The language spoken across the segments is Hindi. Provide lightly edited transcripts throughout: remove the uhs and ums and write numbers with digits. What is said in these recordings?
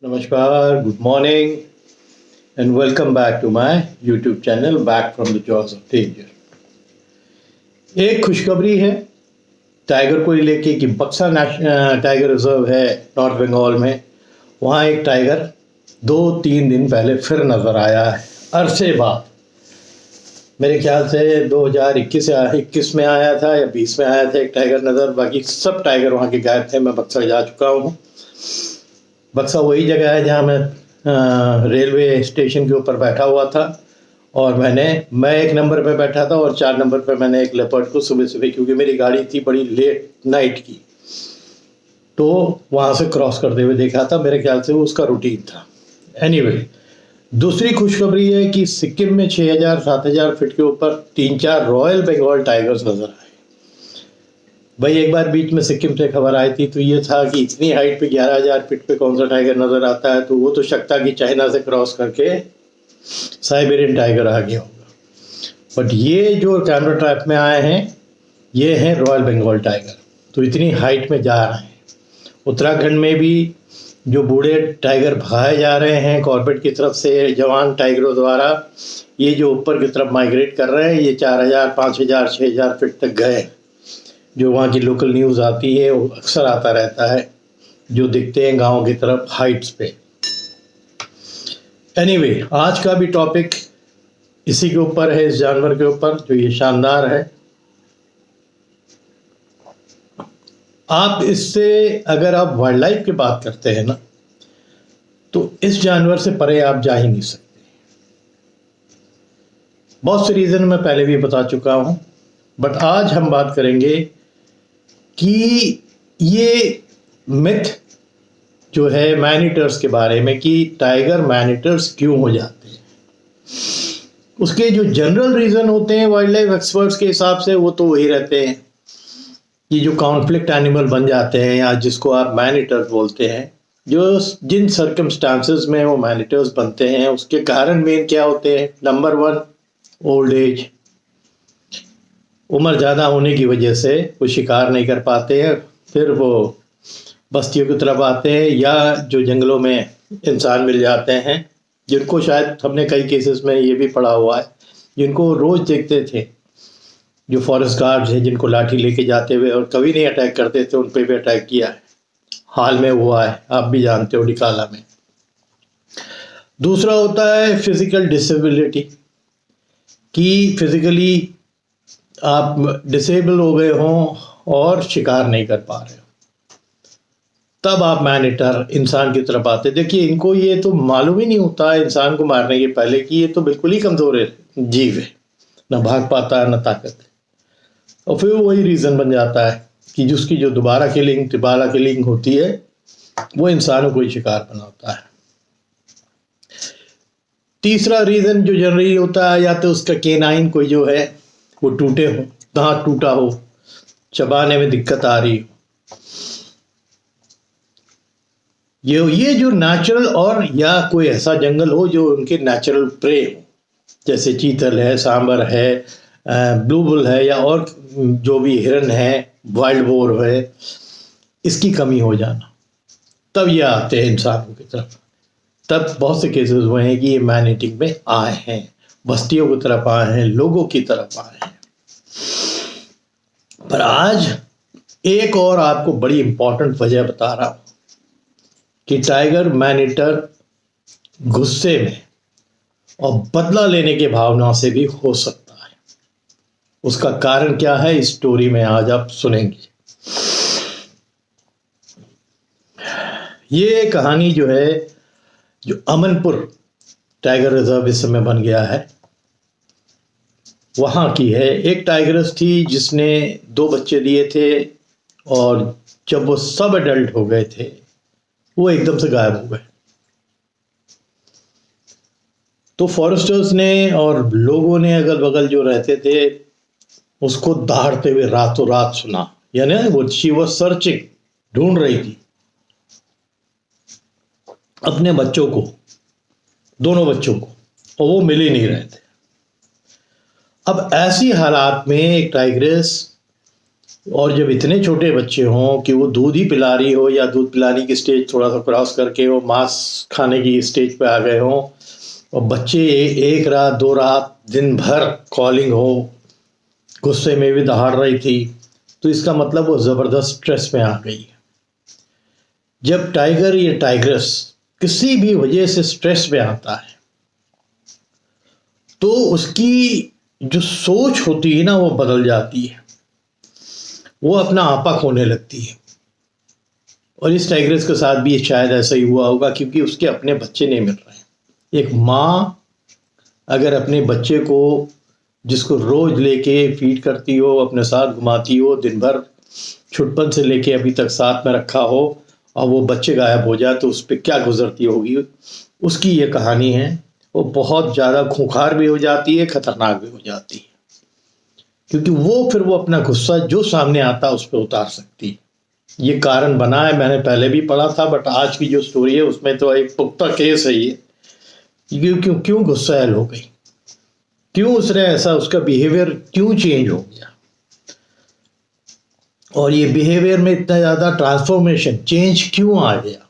नमस्कार, good morning and welcome back to my YouTube channel back from the jaws of danger. एक खुशखबरी है टाइगर को लेके कि बक्सा टाइगर रिजर्व है नॉर्थ बंगाल में। वहाँ एक टाइगर 2-3 दिन पहले फिर नज़र आया है अरसे बाद। मेरे ख्याल से 2021 में आया था या 20 में आया था एक टाइगर नज़र। बाकी सब टाइगर वहाँ के गायब थे। मैं बक्सा जा चुका हूँ। बक्सा वही जगह है जहाँ मैं रेलवे स्टेशन के ऊपर बैठा हुआ था और मैं 1 नंबर पे बैठा था और 4 नंबर पे मैंने एक लेपर्ड को सुबह सुबह, क्योंकि मेरी गाड़ी थी बड़ी लेट नाइट की, तो वहाँ से क्रॉस करते हुए देखा था। मेरे ख्याल से वो उसका रूटीन था। एनीवे, दूसरी खुशखबरी है कि सिक्किम में 6,000-7,000 फीट के ऊपर 3-4 रॉयल बंगाल टाइगर्स नजर आए। भाई एक बार बीच में सिक्किम से खबर आई थी तो ये था कि इतनी हाइट पे 11,000 फीट पे कौन सा टाइगर नजर आता है, तो वो तो शक था कि चाइना से क्रॉस करके साइबेरियन टाइगर आ गया होगा। बट ये जो कैमरा ट्रैप में आए हैं ये हैं रॉयल बंगाल टाइगर। तो इतनी हाइट में जा रहे हैं। उत्तराखंड में भी जो बूढ़े टाइगर भगाए जा रहे हैं कॉर्बेट की तरफ से जवान टाइगरों द्वारा, ये जो ऊपर की तरफ माइग्रेट कर रहे हैं, ये 4,000, 5,000, 6,000 फीट तक गए। जो वहाँ की लोकल न्यूज़ आती है वो अक्सर आता रहता है, जो दिखते हैं गाँव की तरफ हाइट्स पे। एनीवे, आज का भी टॉपिक इसी के ऊपर है, इस जानवर के ऊपर जो ये शानदार है। आप इससे अगर आप वाइल्ड लाइफ की बात करते हैं ना, तो इस जानवर से परे आप जा ही नहीं सकते। बहुत से रीज़न मैं पहले भी बता चुका हूँ, बट आज हम बात करेंगे कि ये मिथ जो है मैन ईटर्स के बारे में, कि टाइगर मैन ईटर्स क्यों हो जाते हैं। उसके जो जनरल रीज़न होते हैं वाइल्ड लाइफ एक्सपर्ट्स के हिसाब से, वो तो वही रहते हैं कि जो कॉन्फ्लिक्ट एनिमल बन जाते हैं या जिसको आप मैन ईटर्स बोलते हैं, जो जिन सर्कमस्टांसेस में वो मैन ईटर्स बनते हैं उसके कारण मेन क्या होते हैं। Number 1, old age. उम्र ज़्यादा होने की वजह से वो शिकार नहीं कर पाते हैं, फिर वो बस्तियों की तरफ आते हैं या जो जंगलों में इंसान मिल जाते हैं, जिनको शायद हमने कई केसेस में ये भी पढ़ा हुआ है, जिनको रोज़ देखते थे, जो फॉरेस्ट गार्ड्स हैं जिनको लाठी लेके जाते हुए और कभी नहीं अटैक करते थे, उन पर भी अटैक किया है। हाल में हुआ है, आप भी जानते हो, डिकाला में। दूसरा होता है फिजिकल डिसेबिलिटी, कि फिजिकली आप डिसेबल हो गए हों और शिकार नहीं कर पा रहे हो, तब आप मैन ईटर इंसान की तरफ आते। देखिए, इनको ये तो मालूम ही नहीं होता है इंसान को मारने के पहले कि ये तो बिल्कुल ही कमज़ोर है, जीव है, ना भाग पाता है ना ताकत है। और फिर वही रीज़न बन जाता है कि जिसकी जो तिबारा किलिंग होती है वो इंसानों को ही शिकार बनाता है। तीसरा रीज़न जो जनरली होता है, या तो उसका केनाइन कोई जो है वो टूटे हो, दांत टूटा हो, चबाने में दिक्कत आ रही हो। ये जो नेचुरल, और या कोई ऐसा जंगल हो जो उनके नेचुरल प्रे हो, जैसे चीतल है, सांबर है, ब्लू बुल है, या और जो भी हिरन है, वाइल्ड बोर है, इसकी कमी हो जाना, तब ये आते हैं इंसानों की तरफ। तब बहुत से केसेस हुए हैं कि ये मैन ईटिंग में आए हैं, बस्तियों की तरफ आए हैं, लोगों की तरफ आए हैं। पर आज एक और आपको बड़ी इंपॉर्टेंट वजह बता रहा हूं कि टाइगर मैन ईटर गुस्से में और बदला लेने के भावना से भी हो सकता है। उसका कारण क्या है, इस स्टोरी में आज आप सुनेंगे। ये कहानी जो है, जो अमनपुर टाइगर रिजर्व इस समय बन गया है, वहाँ की है। एक टाइगरस थी जिसने 2 बच्चे दिए थे, और जब वो सब एडल्ट हो गए थे वो एकदम से गायब हो गए। तो फॉरेस्टर्स ने और लोगों ने अगल बगल जो रहते थे उसको दहाड़ते हुए रातों रात सुना, यानी वो शी वाज सर्चिंग, ढूंढ रही थी अपने बच्चों को, दोनों बच्चों को, और वो मिल ही नहीं रहे थे। अब ऐसी हालात में एक टाइग्रेस और जब इतने छोटे बच्चे हों कि वो दूध ही पिला रही हो या दूध पिलाने की स्टेज थोड़ा सा क्रॉस करके वो मांस खाने की स्टेज पे आ गए हों, और बच्चे एक रात 2 रात दिन भर कॉलिंग हो, गुस्से में भी दहाड़ रही थी, तो इसका मतलब वो ज़बरदस्त स्ट्रेस में आ गई है। जब टाइगर या टाइग्रेस किसी भी वजह से स्ट्रेस में आता है तो उसकी जो सोच होती है ना वो बदल जाती है, वो अपना आपा खोने लगती है। और इस टाइग्रेस के साथ भी शायद ऐसा ही हुआ होगा, क्योंकि उसके अपने बच्चे नहीं मिल रहे। एक माँ अगर अपने बच्चे को, जिसको रोज लेके फीड करती हो, अपने साथ घुमाती हो, दिन भर छुटपन से लेके अभी तक साथ में रखा हो, और वो बच्चे गायब हो जाए तो उस पर क्या गुजरती होगी, उसकी ये कहानी है। वो बहुत ज़्यादा खूंखार भी हो जाती है, खतरनाक भी हो जाती है, क्योंकि वो अपना गुस्सा जो सामने आता उस पर उतार सकती है। ये कारण बना है, मैंने पहले भी पढ़ा था, बट आज की जो स्टोरी है उसमें तो एक पुख्ता केस है ये, क्यों गुस्सैल हो गई, क्यों उसने ऐसा, उसका बिहेवियर क्यों चेंज हो गया, और ये बिहेवियर में इतना ज़्यादा ट्रांसफॉर्मेशन चेंज क्यों आ गया,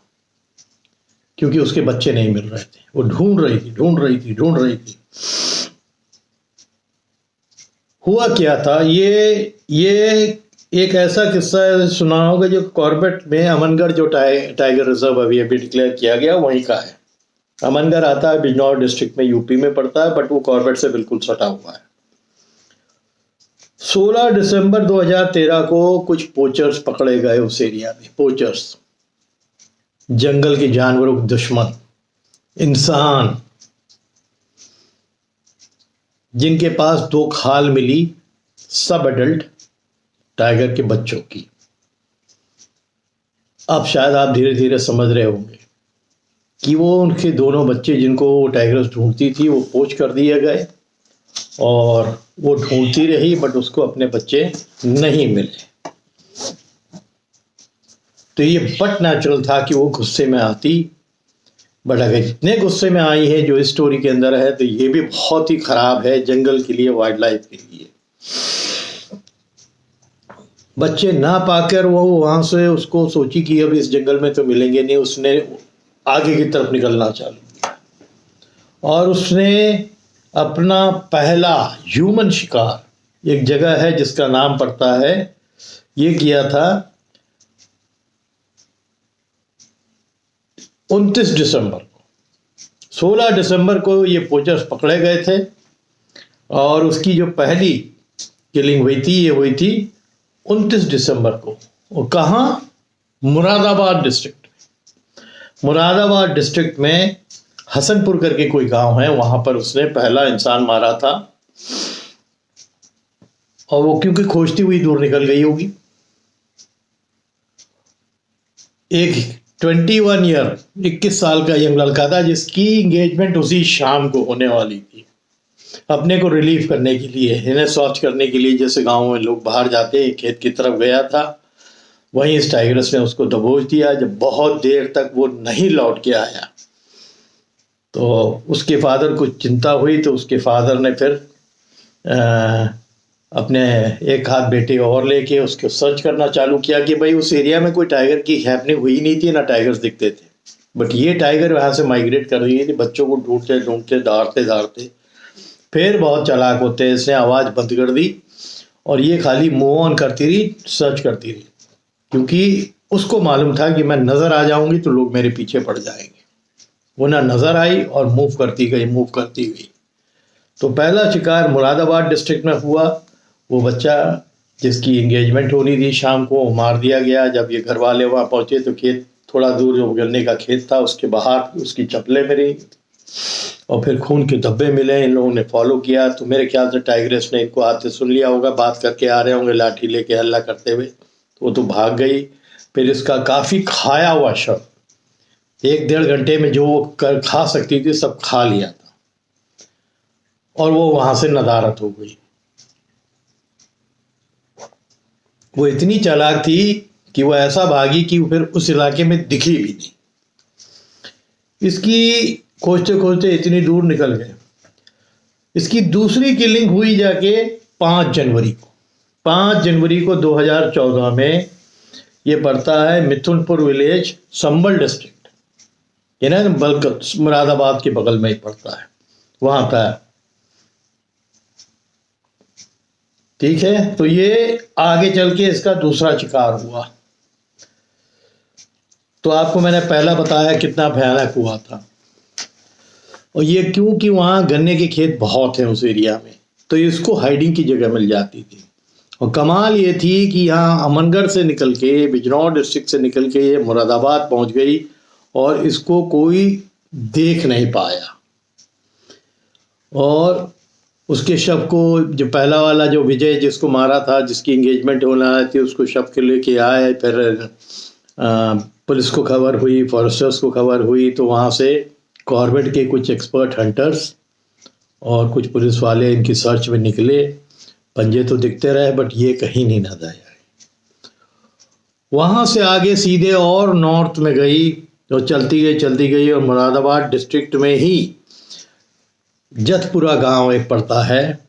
क्योंकि उसके बच्चे नहीं मिल रहे थे। वो ढूंढ रही थी। हुआ क्या था, ये एक ऐसा किस्सा है, सुना होगा, जो कॉर्बेट में अमनगढ़ जो टाइगर रिजर्व अभी डिक्लेयर किया गया वहीं का है। अमनगढ़ आता है बिजनौर डिस्ट्रिक्ट में, यूपी में पड़ता है, बट वो कॉर्बेट से बिल्कुल सटा हुआ है। 16 दिसंबर 2013 को कुछ पोचर्स पकड़े गए उस एरिया में। पोचर्स, जंगल के जानवरों के दुश्मन, इंसान, जिनके पास 2 खाल मिली सब एडल्ट टाइगर के बच्चों की। अब शायद आप धीरे धीरे समझ रहे होंगे कि वो उनके दोनों बच्चे जिनको टाइगर्स ढूंढती थी वो पोच कर दिए गए, और वो ढूंढती रही बट उसको अपने बच्चे नहीं मिले। तो ये बट नेचुरल था कि वो गुस्से में आती, बट अगर इतने गुस्से में आई है जो इस स्टोरी के अंदर है, तो ये भी बहुत ही खराब है जंगल के लिए, वाइल्ड लाइफ के लिए। बच्चे ना पाकर वो वहां से उसको सोची कि अब इस जंगल में तो मिलेंगे नहीं, उसने आगे की तरफ निकलना चालू किया, और उसने अपना पहला ह्यूमन शिकार, एक जगह है जिसका नाम पड़ता है, ये किया था 29 दिसंबर को। 16 दिसंबर को ये पोचर्स पकड़े गए थे, और उसकी जो पहली किलिंग हुई थी ये हुई थी 29 दिसंबर को। और कहाँ? मुरादाबाद डिस्ट्रिक्ट। मुरादाबाद डिस्ट्रिक्ट में हसनपुर करके कोई गांव है, वहां पर उसने पहला इंसान मारा था, और वो क्योंकि खोजती हुई दूर निकल गई होगी। एक 21 साल का यंग लड़का था जिसकी एंगेजमेंट उसी शाम को होने वाली थी। अपने को रिलीफ करने के लिए, इन्हें शौच करने के लिए, जैसे गांव में लोग बाहर जाते हैं, खेत की तरफ गया था। वहीं इस टाइगर्स ने उसको दबोच दिया। जब बहुत देर तक वो नहीं लौट के आया तो उसके फादर को चिंता हुई, तो उसके फादर ने फिर अपने एक हाथ बेटे और लेके उसको सर्च करना चालू किया कि भाई उस एरिया में कोई टाइगर की हैपनिंग हुई नहीं थी, ना टाइगर्स दिखते थे, बट ये टाइगर वहाँ से माइग्रेट कर रही थी, बच्चों को ढूंढते ढूंढते दहाड़ते। फिर बहुत चालाक होते हैं, इसने आवाज़ बंद कर दी और ये खाली मूव ऑन करती रही, सर्च करती रही, क्योंकि उसको मालूम था कि मैं नज़र आ जाऊंगी तो लोग मेरे पीछे पड़ जाएंगे। वो ना नज़र आई और मूव करती गई। तो पहला शिकार मुरादाबाद डिस्ट्रिक्ट में हुआ। वो बच्चा जिसकी एंगेजमेंट होनी थी शाम को, वो मार दिया गया। जब ये घर वाले वहाँ पहुँचे तो खेत थोड़ा दूर जो गन्ने का खेत था उसके बाहर उसकी चप्पलें मिली और फिर खून के धब्बे मिले। इन लोगों ने फॉलो किया तो मेरे ख्याल से टाइग्रेस ने इनको आते सुन लिया होगा, बात करके आ रहे होंगे लाठी लेके हल्ला करते हुए, तो वो तो भाग गई। फिर इसका काफ़ी खाया हुआ शव 1-1.5 घंटे में जो वो खा सकती थी सब खा लिया था और वो वहाँ से नदारत हो गई। वो इतनी चालाक थी कि वो ऐसा भागी कि फिर उस इलाके में दिखी भी नहीं। इसकी खोजते खोजते इतनी दूर निकल गए। इसकी दूसरी किलिंग हुई जाके 5 जनवरी को। 5 जनवरी को 2014 में ये पड़ता है मिथुनपुर विलेज, संबल डिस्ट्रिक्ट, ये ना बल्कि मुरादाबाद के बगल में ही पड़ता है, वहां था। ठीक है, तो ये आगे चल के इसका दूसरा शिकार हुआ। तो आपको मैंने पहला बताया कितना भयानक हुआ था, और ये क्योंकि वहाँ गन्ने के खेत बहुत हैं उस एरिया में, तो इसको हाइडिंग की जगह मिल जाती थी। और कमाल ये थी कि यहाँ अमनगढ़ से निकल के, बिजनौर डिस्ट्रिक्ट से निकल के ये मुरादाबाद पहुँच गई और इसको कोई देख नहीं पाया। और उसके शव को, जो पहला वाला जो विजय जिसको मारा था, जिसकी एंगेजमेंट होना थी, उसको शव के लेके आए। फिर पुलिस को खबर हुई, फॉरेस्टर्स को खबर हुई, तो वहाँ से कॉर्बेट के कुछ एक्सपर्ट हंटर्स और कुछ पुलिस वाले इनकी सर्च में निकले। पंजे तो दिखते रहे बट ये कहीं नहीं नजर आए। वहाँ से आगे सीधे और नॉर्थ में गई और चलती गई और मुरादाबाद डिस्ट्रिक्ट में ही जतपुरा गांव एक पड़ता है,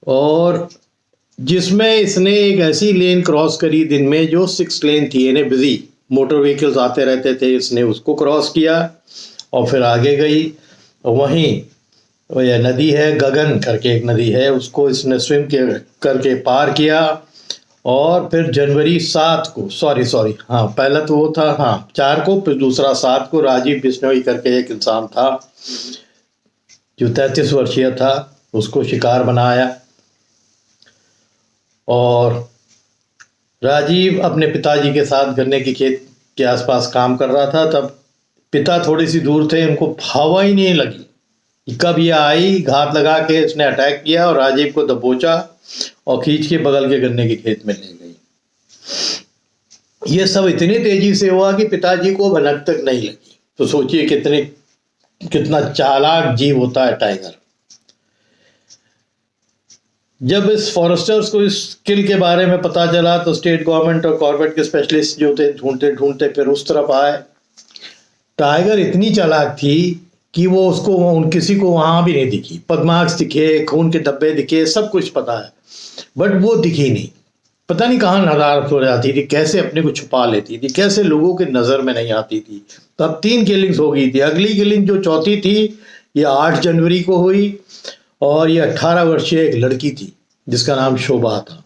और जिसमें इसने एक ऐसी लेन क्रॉस करी दिन में जो 6 लेन थी, यानी बिजी मोटर व्हीकल्स आते रहते थे, इसने उसको क्रॉस किया और फिर आगे गई। और वहीं यह नदी है, गगन करके एक नदी है, उसको इसने स्विम करके पार किया। और फिर जनवरी 7 को, सॉरी हाँ, पहला तो वो था, हाँ 4 को, फिर दूसरा 7 को राजीव बिश्नोई करके एक इंसान था जो 33 वर्षीय था, उसको शिकार बनाया। और राजीव अपने पिताजी के साथ गन्ने के खेत के आसपास काम कर रहा था। तब पिता थोड़ी सी दूर थे, उनको हवा ही नहीं लगी कब ये आई, घात लगा के इसने अटैक किया और राजीव को दबोचा और खींच के बगल के गन्ने के खेत में ले गई। ये सब इतनी तेजी से हुआ कि पिताजी को भनक तक नहीं लगी। तो सोचिए कितना चालाक जीव होता है टाइगर। जब इस फॉरेस्टर्स को इस किल के बारे में पता चला तो स्टेट गवर्नमेंट और कॉर्बेट के स्पेशलिस्ट जो थे ढूंढते फिर उस तरफ आए। टाइगर इतनी चालाक थी कि वो उसको किसी को वहां भी नहीं दिखी। पगमार्क्स दिखे, खून के धब्बे दिखे, सब कुछ पता है, बट वो दिखी नहीं। पता नहीं कहाँ नज़ार हो जाती थी, कैसे अपने को छुपा लेती थी, कैसे लोगों के नज़र में नहीं आती थी। तो अब 3 किलिंग्स हो गई थी। अगली किलिंग जो चौथी थी ये 8 जनवरी को हुई, और ये 18 वर्षीय एक लड़की थी जिसका नाम शोभा था।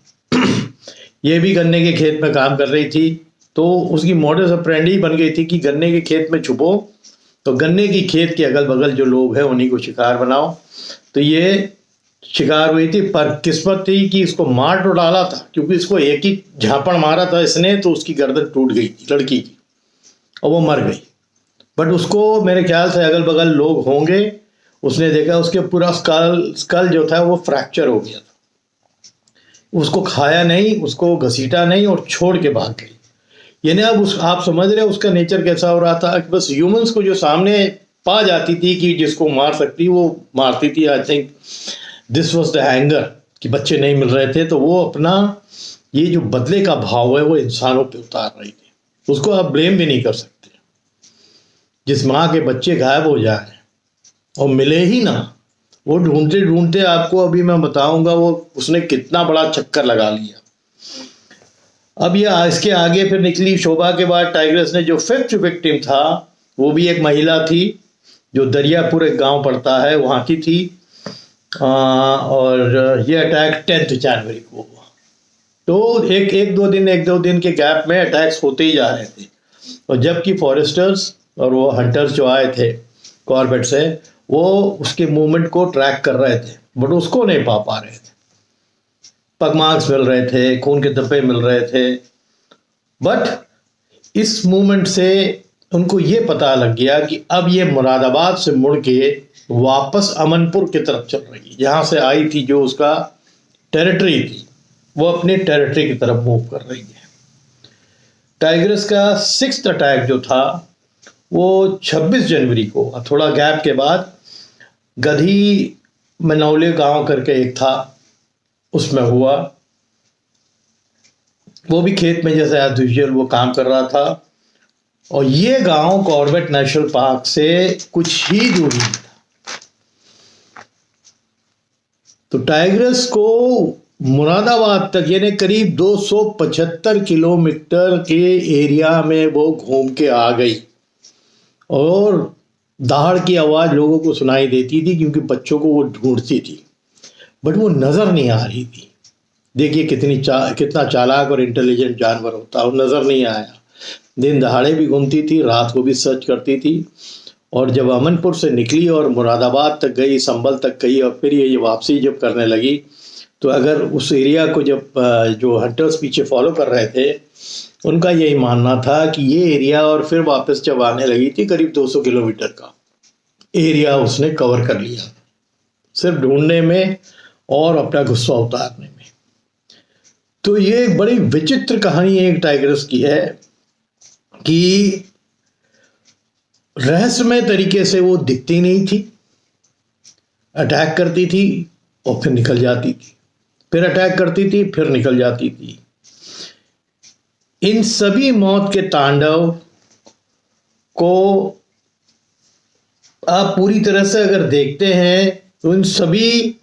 ये भी गन्ने के खेत में काम कर रही थी। तो उसकी मॉडस ऑपरेंडी बन गई थी कि गन्ने के खेत में छुपो, तो गन्ने की खेत के अगल बगल जो लोग हैं उन्हीं को शिकार बनाओ। तो ये शिकार हुई थी, पर किस्मत थी कि इसको मार तो डाला था, क्योंकि इसको एक ही झापड़ मारा था इसने, तो उसकी गर्दन टूट गई थी लड़की की और वो मर गई। बट उसको मेरे ख्याल से अगल बगल लोग होंगे, उसने देखा उसके पूरा स्कल जो था वो फ्रैक्चर हो गया था। उसको खाया नहीं, उसको घसीटा नहीं और छोड़ के भाग गई। यानी अब आप समझ रहे हो उसका नेचर कैसा हो रहा था कि बस ह्यूमंस को जो सामने पा जाती थी कि जिसको मार सकती वो मारती थी। I think this was the hanger कि बच्चे नहीं मिल रहे थे, तो वो अपना ये जो बदले का भाव है वो इंसानों पे उतार रही थी। उसको आप ब्लेम भी नहीं कर सकते। जिस माँ के बच्चे गायब हो जाए और मिले ही ना, वो ढूंढते ढूंढते, आपको अभी मैं बताऊंगा वो उसने कितना बड़ा चक्कर लगा लिया। अब ये इसके आगे फिर निकली। शोभा के बाद टाइग्रेस ने जो 5th विक्टिम था वो भी एक महिला थी जो दरियापुर एक गांव पड़ता है वहाँ की थी। और ये अटैक 10 जनवरी को हुआ। तो एक दो दिन के गैप में अटैक्स होते ही जा रहे थे। और जबकि फॉरेस्टर्स और वो हंटर्स जो आए थे कॉर्बेट से, वो उसके मूवमेंट को ट्रैक कर रहे थे, बट उसको नहीं पा रहे थे। पगमार्क्स मिल रहे थे, खून के धब्बे मिल रहे थे, बट इस मूवमेंट से उनको ये पता लग गया कि अब ये मुरादाबाद से मुड़ के वापस अमनपुर की तरफ चल रही है। जहाँ से आई थी, जो उसका टेरिटरी थी, वो अपनी टेरिटरी की तरफ मूव कर रही है। टाइग्रेस का 6th अटैक जो था वो 26 जनवरी को, थोड़ा गैप के बाद, गधी मनौले गांव करके एक था, उसमें हुआ। वो भी खेत में जैसे एज यूजुअल वो काम कर रहा था। और ये गांव कॉर्बेट नेशनल पार्क से कुछ ही दूरी में था। तो टाइग्रस को मुरादाबाद तक यानी करीब 275 किलोमीटर के एरिया में वो घूम के आ गई और दहाड़ की आवाज़ लोगों को सुनाई देती थी क्योंकि बच्चों को वो ढूंढती थी, बट वो नज़र नहीं आ रही थी। देखिए कितना चालाक और इंटेलिजेंट जानवर होता है, वो नज़र नहीं आया। दिन दहाड़े भी घूमती थी, रात को भी सर्च करती थी, और जब अमनपुर से निकली और मुरादाबाद तक गई, संभल तक गई और फिर ये वापसी जब करने लगी, तो अगर उस एरिया को जब जो हंटर्स पीछे फॉलो कर रहे थे उनका यही मानना था कि ये एरिया, और फिर वापस जब आने लगी थी करीब 200 किलोमीटर का एरिया उसने कवर कर लिया सिर्फ ढूंढने में और अपना गुस्सा उतारने में। तो ये एक बड़ी विचित्र कहानी एक टाइग्रस की है कि रहस्यमय तरीके से वो दिखती नहीं थी, अटैक करती थी और फिर निकल जाती थी, फिर अटैक करती थी, फिर निकल जाती थी। इन सभी मौत के तांडव को आप पूरी तरह से अगर देखते हैं तो इन सभी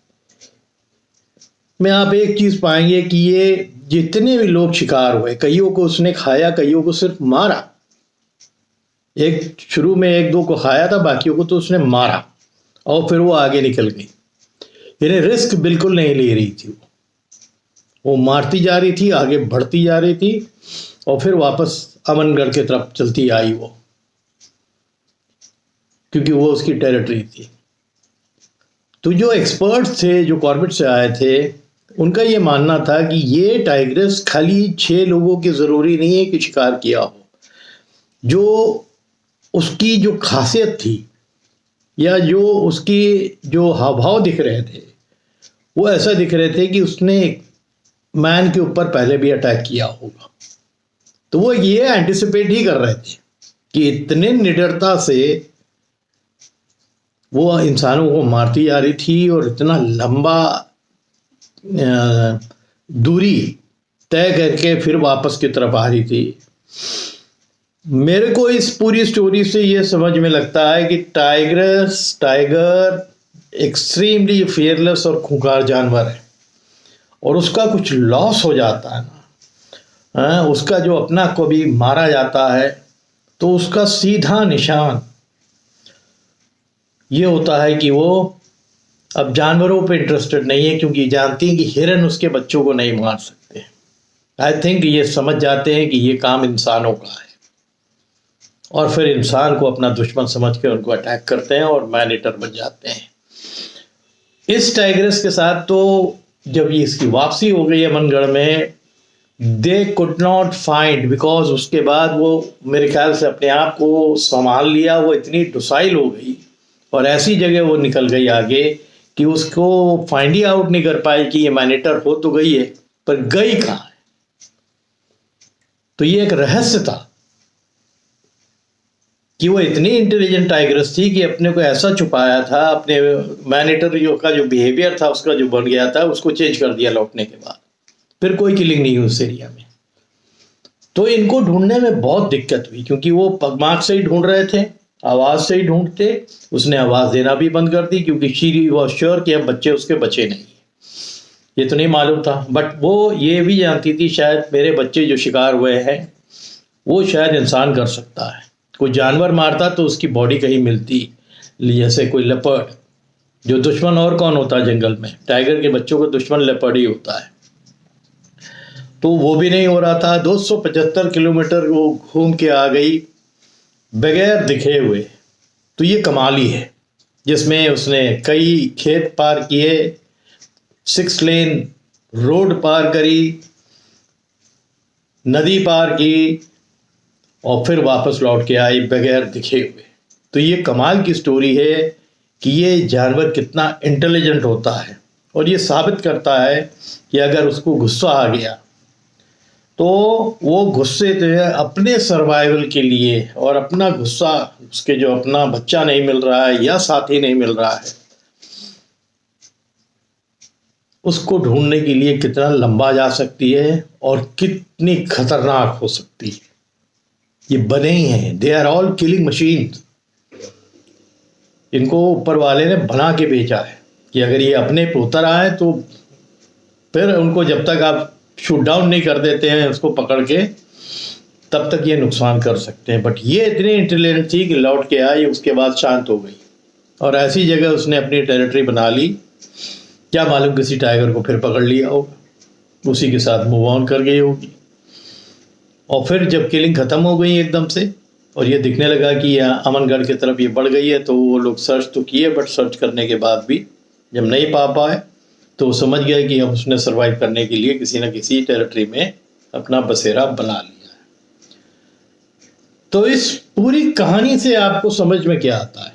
में आप एक चीज पाएंगे कि ये जितने भी लोग शिकार हुए, कईयों को उसने खाया, कईयों को सिर्फ मारा। एक शुरू में एक दो को खाया था, बाकियों को तो उसने मारा और फिर वो आगे निकल गई। यानी रिस्क बिल्कुल नहीं ले रही थी, वो मारती जा रही थी, आगे बढ़ती जा रही थी और फिर वापस अमनगढ़ की तरफ चलती आई वो, क्योंकि वो उसकी टेरिटरी थी। तो जो एक्सपर्ट्स थे जो कॉर्बेट से आए थे, उनका ये मानना था कि ये टाइग्रस खाली 6 लोगों की ज़रूरी नहीं है कि शिकार किया हो। जो उसकी जो खासियत थी या जो उसकी जो हाव भाव दिख रहे थे वो ऐसा दिख रहे थे कि उसने मैन के ऊपर पहले भी अटैक किया होगा। तो वो ये एंटिसिपेट ही कर रहे थे कि इतने निडरता से वो इंसानों को मारती जा रही थी और इतना लंबा दूरी तय करके फिर वापस की तरफ आ रही थी। मेरे को इस पूरी स्टोरी से ये समझ में लगता है कि टाइगर एक्सट्रीमली फियरलेस और खूंखार जानवर है, और उसका कुछ लॉस हो जाता है ना, उसका जो अपना को भी मारा जाता है तो उसका सीधा निशान ये होता है कि वो अब जानवरों पे इंटरेस्टेड नहीं है, क्योंकि जानती है कि हिरन उसके बच्चों को नहीं मार सकते। आई थिंक ये समझ जाते हैं कि ये काम इंसानों का है और फिर इंसान को अपना दुश्मन समझ के उनको अटैक करते हैं और मैन ईटर बन जाते हैं। इस टाइग्रस के साथ तो जब ये इसकी वापसी हो गई अमनगढ़ में, they could not find, because उसके बाद वो मेरे ख्याल से अपने आप को संभाल लिया, वो इतनी डुसाइल हो गई और ऐसी जगह वो निकल गई आगे कि उसको फाइंड ही आउट नहीं कर पाई कि ये मैनेटर हो तो गई है पर गई कहाँ है। तो ये एक रहस्य था कि वो इतनी इंटेलिजेंट टाइग्रस थी कि अपने को ऐसा छुपाया था, अपने मैनेटर का जो बिहेवियर था उसका जो बन गया था उसको चेंज कर दिया लौटने के बाद, फिर कोई किलिंग नहीं हुई उस एरिया में। तो इनको ढूंढने में बहुत दिक्कत हुई क्योंकि वो पगमार्क से ही ढूंढ रहे थे, आवाज़ से ही ढूंढते। उसने आवाज़ देना भी बंद कर दी क्योंकि शी वॉज श्योर कि अब बच्चे उसके बचे नहीं, ये तो नहीं मालूम था। बट वो ये भी जानती थी शायद मेरे बच्चे जो शिकार हुए हैं वो शायद इंसान कर सकता है, कोई जानवर मारता तो उसकी बॉडी कहीं मिलती, जैसे कोई लेपर्ड, जो दुश्मन और कौन होता है जंगल में, टाइगर के बच्चों का दुश्मन लेपर्ड ही होता है। तो वो भी नहीं हो रहा था। 275 किलोमीटर वो घूम के आ गई बगैर दिखे हुए। तो ये कमाल ही है, जिसमें उसने कई खेत पार किए, 6 लेन रोड पार करी, नदी पार की और फिर वापस लौट के आई बगैर दिखे हुए। तो ये कमाल की स्टोरी है कि ये जानवर कितना इंटेलिजेंट होता है, और ये साबित करता है कि अगर उसको गुस्सा आ गया तो वो गुस्से से अपने सर्वाइवल के लिए और अपना गुस्सा, उसके जो अपना बच्चा नहीं मिल रहा है या साथी नहीं मिल रहा है, उसको ढूंढने के लिए कितना लंबा जा सकती है और कितनी खतरनाक हो सकती है। ये बने ही हैं, they are all killing machine. इनको ऊपर वाले ने बना के भेजा है कि अगर ये अपने पे उतर आए तो फिर उनको जब तक आप शूट डाउन नहीं कर देते हैं उसको पकड़ के, तब तक ये नुकसान कर सकते हैं। बट ये इतनी इंटेलिजेंट थी कि लौट के आई, उसके बाद शांत हो गई और ऐसी जगह उसने अपनी टेरिटरी बना ली। क्या मालूम किसी टाइगर को फिर पकड़ लिया होगा, उसी के साथ मूव ऑन कर गई होगी। और फिर जब किलिंग ख़त्म हो गई एकदम से और ये दिखने लगा कि अमनगढ़ की तरफ ये बढ़ गई है, तो वो लोग सर्च तो किए, बट सर्च करने के बाद भी जब नहीं पा पाए तो वो समझ गए कि अब उसने सर्वाइव करने के लिए किसी न किसी टेरिटरी में अपना बसेरा बना लिया है। तो इस पूरी कहानी से आपको समझ में क्या आता है?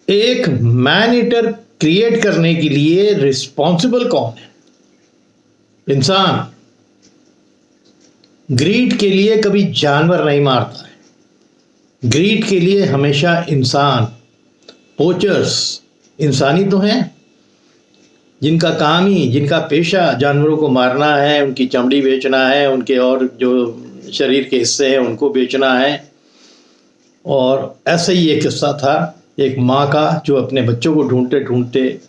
एक मैन ईटर क्रिएट करने के लिए रिस्पॉन्सिबल कौन है? इंसान। ग्रीड के लिए कभी जानवर नहीं मारता है, ग्रीड के लिए हमेशा इंसान। पोचर्स इंसानी तो हैं, जिनका काम ही, जिनका पेशा जानवरों को मारना है, उनकी चमड़ी बेचना है, उनके और जो शरीर के हिस्से हैं उनको बेचना है। और ऐसा ही एक किस्सा था एक माँ का जो अपने बच्चों को ढूंढते ढूंढते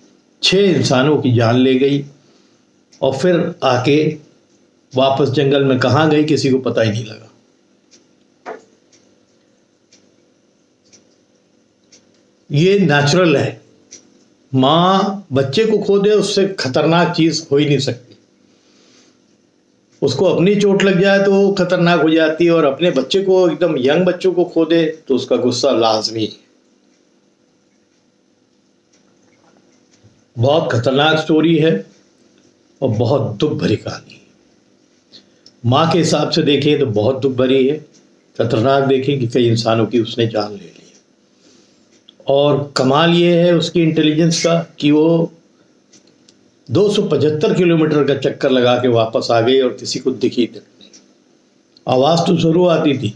6 इंसानों की जान ले गई और फिर आके वापस जंगल में कहाँ गई किसी को पता ही नहीं लगा। ये नेचुरल है। माँ बच्चे को खो दे, उससे खतरनाक चीज हो ही नहीं सकती। उसको अपनी चोट लग जाए तो वो खतरनाक हो जाती है, और अपने बच्चे को, एकदम यंग बच्चों को खो दे तो उसका गुस्सा लाजमी है। बहुत खतरनाक स्टोरी है और बहुत दुख भरी कहानी है। माँ के हिसाब से देखें तो बहुत दुख भरी है, खतरनाक देखें कि कई इंसानों की उसने जान ले ली। और कमाल ये है उसकी इंटेलिजेंस का कि वो 275 किलोमीटर का चक्कर लगा के वापस आ गई और किसी को दिखी नहीं। आवाज़ तो जरूर आती थी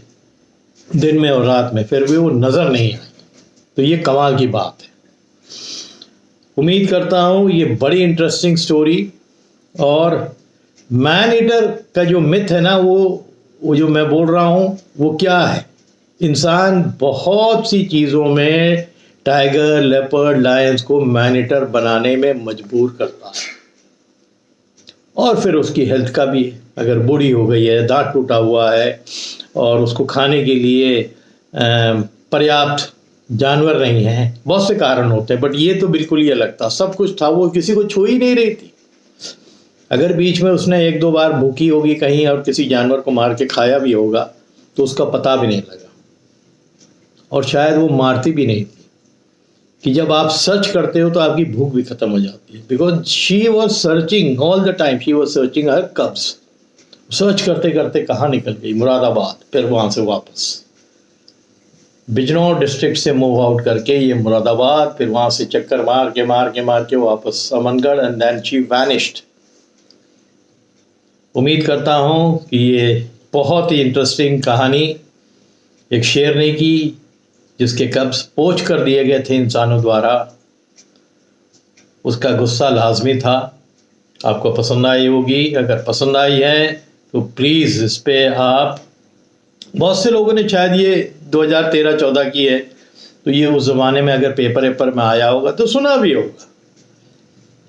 दिन में और रात में, फिर भी वो नज़र नहीं आई। तो ये कमाल की बात है। उम्मीद करता हूँ ये बड़ी इंटरेस्टिंग स्टोरी। और मैन ईटर का जो मिथ है ना, वो जो मैं बोल रहा हूँ वो क्या है? इंसान बहुत सी चीज़ों में टाइगर, लेपर्ड, लायंस को मैन ईटर बनाने में मजबूर करता है। और फिर उसकी हेल्थ का भी, अगर बूढ़ी हो गई है, दांत टूटा हुआ है और उसको खाने के लिए पर्याप्त जानवर नहीं है, बहुत से कारण होते हैं। बट ये तो बिल्कुल ही अलग था, सब कुछ था, वो किसी को छू ही नहीं रही थी। अगर बीच में उसने 1-2 बार भूखी होगी कहीं और किसी जानवर को मार के खाया भी होगा तो उसका पता भी नहीं लगा, और शायद वो मारती भी नहीं थी। कि जब आप सर्च करते हो तो आपकी भूख भी खत्म हो जाती है। Because she was searching all the time, she was searching her कब्स। Search करते करते कहाँ निकल गई? मुरादाबाद, फिर वहाँ से वापस बिजनौर डिस्ट्रिक्ट से मूव आउट करके ये मुरादाबाद, फिर वहाँ से चक्कर मार के वापस Amangarh, and then she vanished. उम्मीद करता हूँ कि ये बहुत ही इंटरेस्टिंग कहानी एक शेरनी की, जिसके कब्ज पोच कर दिए गए थे इंसानों द्वारा, उसका गुस्सा लाजमी था। आपको पसंद आई होगी। अगर पसंद आई है तो प्लीज़ इस पे आप, बहुत से लोगों ने शायद ये 2013-14 की है, तो ये उस ज़माने में अगर पेपर में आया होगा तो सुना भी होगा।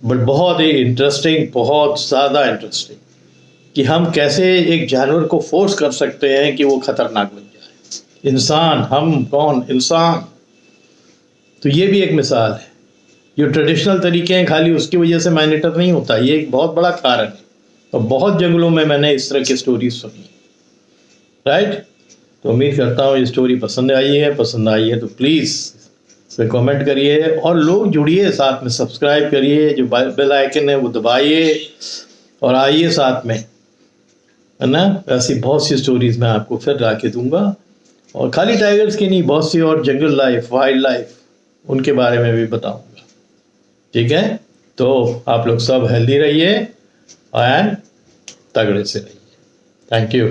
बट बहुत ही इंटरेस्टिंग, बहुत ज़्यादा इंटरेस्टिंग कि हम कैसे एक जानवर को फोर्स कर सकते हैं कि वो खतरनाक बन जाए। इंसान, हम कौन? इंसान। तो ये भी एक मिसाल है। जो ट्रेडिशनल तरीके हैं खाली उसकी वजह से मैन ईटर नहीं होता, ये एक बहुत बड़ा कारण है। और बहुत जंगलों में मैंने इस तरह की स्टोरी सुनी, राइट? तो उम्मीद करता हूँ ये स्टोरी पसंद आई है तो प्लीज़ इसे कमेंट करिए और लोग जुड़िए, साथ में सब्सक्राइब करिए, जो बेल आइकन है वो दबाइए और आइए साथ में, है ना? ऐसी बहुत सी स्टोरीज़ मैं आपको फिर ला के दूँगा, और खाली टाइगर्स की नहीं, बहुत सी और जंगल लाइफ, वाइल्ड लाइफ, उनके बारे में भी बताऊँगा। ठीक है? तो आप लोग सब हेल्दी रहिए एंड तगड़े से रहिए। Thank you.